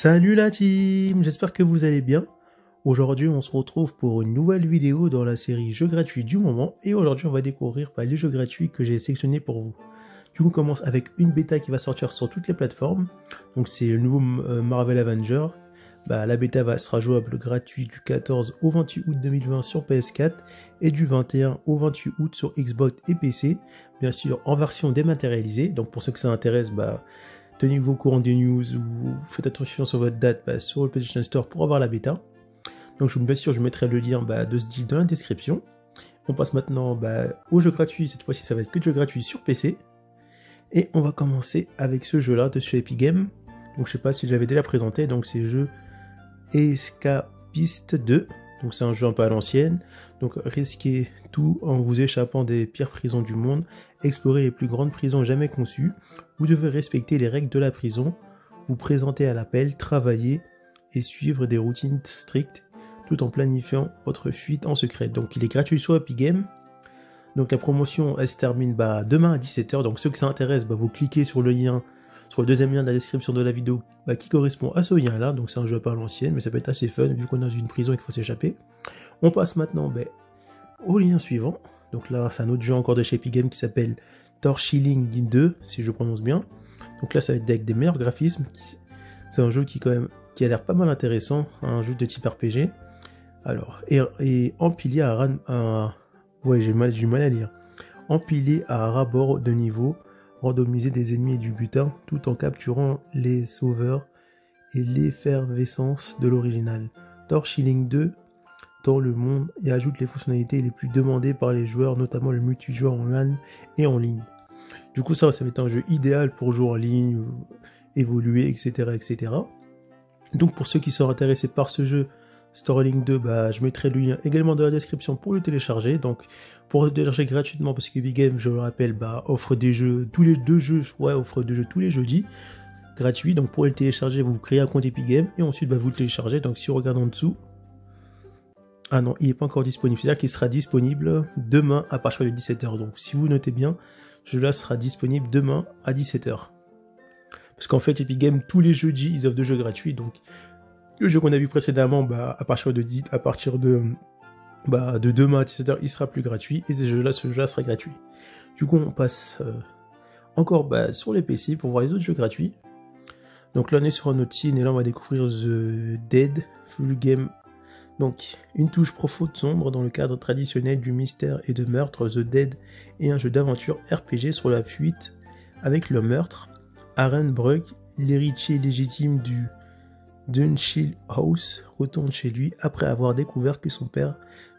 Salut la team, j'espère que vous allez bien. Aujourd'hui on se retrouve pour une nouvelle vidéo dans la série jeux gratuits du moment. Et aujourd'hui on va découvrir les jeux gratuits que j'ai sélectionnés pour vous. Du coup on commence avec une bêta qui va sortir sur toutes les plateformes. Donc c'est le nouveau Marvel Avenger. La bêta sera jouable gratuit du 14 au 28 août 2020 sur PS4 et du 21 au 28 août sur Xbox et PC. Bien sûr en version dématérialisée. Donc pour ceux que ça intéresse, tenez-vous au courant des news ou faites attention sur votre date sur le PlayStation Store pour avoir la bêta. Donc bien sûr je mettrai le lien de ce deal dans la description. On passe maintenant au jeu gratuit. Cette fois-ci ça va être que du jeu gratuit sur PC. Et on va commencer avec ce jeu là de chez Epic Games. Donc je sais pas si je l'avais déjà présenté. Donc c'est le jeu Escapist 2. Donc c'est un jeu un peu à l'ancienne. Donc risquez tout en vous échappant des pires prisons du monde. Explorez les plus grandes prisons jamais conçues. Vous devez respecter les règles de la prison, vous présenter à l'appel, travailler et suivre des routines strictes tout en planifiant votre fuite en secret. Donc il est gratuit sur Epic Games. Donc la promotion elle se termine demain à 17 h. Donc ceux que ça intéresse, vous cliquez sur le lien, sur le deuxième lien de la description de la vidéo qui correspond à ce lien là. Donc c'est un jeu un peu à l'ancienne mais ça peut être assez fun vu qu'on est dans une prison et qu'il faut s'échapper. On passe maintenant au lien suivant. Donc là c'est un autre jeu encore de chez Epic Games qui s'appelle Torchlight 2 si je prononce bien. Donc là ça va être avec des meilleurs graphismes. C'est un jeu qui a l'air pas mal intéressant, un jeu de type RPG. Alors, et empilé ouais, j'ai du mal à lire. Empilé à ras-bord de niveau, randomiser des ennemis et du butin, tout en capturant les sauveurs et l'effervescence de l'original. Torchlight 2 tend le monde et ajoute les fonctionnalités les plus demandées par les joueurs, notamment le multijoueur en LAN et en ligne. Du coup, ça va être un jeu idéal pour jouer en ligne, évoluer, etc., etc. Donc, pour ceux qui sont intéressés par ce jeu, Torchlight 2, je mettrai le lien également dans la description pour le télécharger. Donc, pour le télécharger gratuitement, parce que Epic Games, je le rappelle, offre des jeux tous les offre des jeux tous les jeudis, gratuits. Donc, pour le télécharger, vous créez un compte Epic Games et ensuite, vous le téléchargez. Donc, si on regarde en dessous, ah non, il n'est pas encore disponible. C'est-à-dire qu'il sera disponible demain à partir de 17 h. Donc, si vous notez bien, ce jeu-là sera disponible demain à 17 h. Parce qu'en fait, Epic Games, tous les jeudis, ils offrent des jeux gratuits. Donc, le jeu qu'on a vu précédemment, à partir de demain à 17 h, il sera plus gratuit. Et ce jeu-là sera gratuit. Du coup, on passe encore sur les PC pour voir les autres jeux gratuits. Donc là, on est sur un autre scene et là, on va découvrir The Dead Full Game. Donc, une touche profonde sombre dans le cadre traditionnel du mystère et de meurtre. The Dead est un jeu d'aventure RPG sur la fuite avec le meurtre. Aaron Brugg, l'héritier légitime du Dunchill House, retourne chez lui après avoir découvert que son père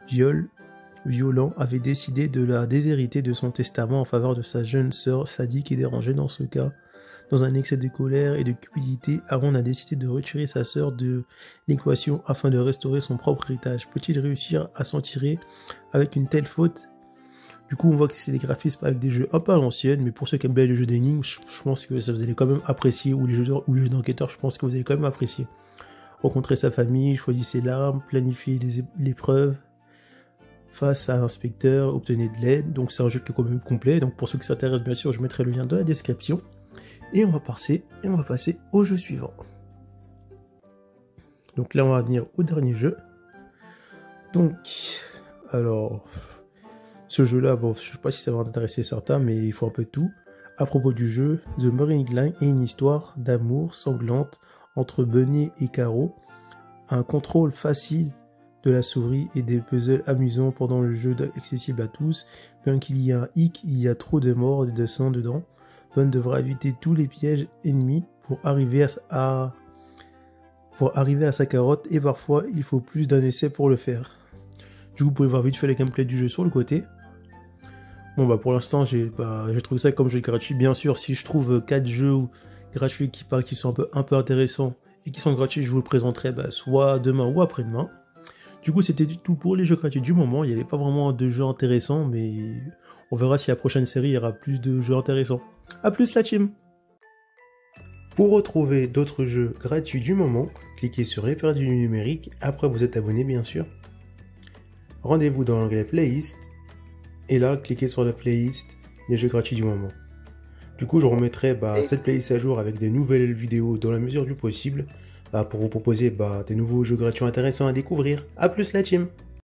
violent avait décidé de la déshériter de son testament en faveur de sa jeune sœur sadique et dérangée. Dans ce cas, dans un excès de colère et de cupidité, Aaron a décidé de retirer sa sœur de l'équation afin de restaurer son propre héritage. Peut-il réussir à s'en tirer avec une telle faute? Du coup, on voit que c'est des graphismes avec des jeux un peu à l'ancienne, mais pour ceux qui aiment bien les jeux d'énigmes, je pense que ça vous allez quand même apprécier, ou les jeux d'enquêteurs, je pense que vous allez quand même apprécier. Rencontrer sa famille, choisissez l'arme, planifier l'épreuve, face à l'inspecteur, obtenez de l'aide. Donc c'est un jeu qui est quand même complet. Donc pour ceux qui s'intéressent, bien sûr, je mettrai le lien dans la description. Et on va passer au jeu suivant. Donc là, on va venir au dernier jeu. Donc, alors, ce jeu-là, je sais pas si ça va intéresser certains, mais il faut un peu de tout. À propos du jeu, The Marine Line est une histoire d'amour sanglante entre Bunny et Caro. Un contrôle facile de la souris et des puzzles amusants pendant le jeu accessible à tous. Bien qu'il y ait un hic, il y a trop de morts et de sang dedans. Bun devra éviter tous les pièges ennemis pour arriver à sa carotte et parfois il faut plus d'un essai pour le faire. Du coup, vous pouvez voir vite fait les gameplays du jeu sur le côté. Bon pour l'instant j'ai trouvé ça comme jeu gratuit. Bien sûr, si je trouve 4 jeux gratuits qui sont un peu intéressants et qui sont gratuits, je vous le présenterai soit demain ou après-demain. Du coup, c'était tout pour les jeux gratuits du moment. Il n'y avait pas vraiment de jeux intéressants, mais on verra si la prochaine série il y aura plus de jeux intéressants. A plus la team! Pour retrouver d'autres jeux gratuits du moment, cliquez sur les perdu du numérique, après vous êtes abonné bien sûr. Rendez-vous dans l'onglet playlist, et là cliquez sur la playlist des jeux gratuits du moment. Du coup je remettrai cette playlist à jour avec des nouvelles vidéos dans la mesure du possible. pour vous proposer des nouveaux jeux gratuits intéressants à découvrir. A plus la team!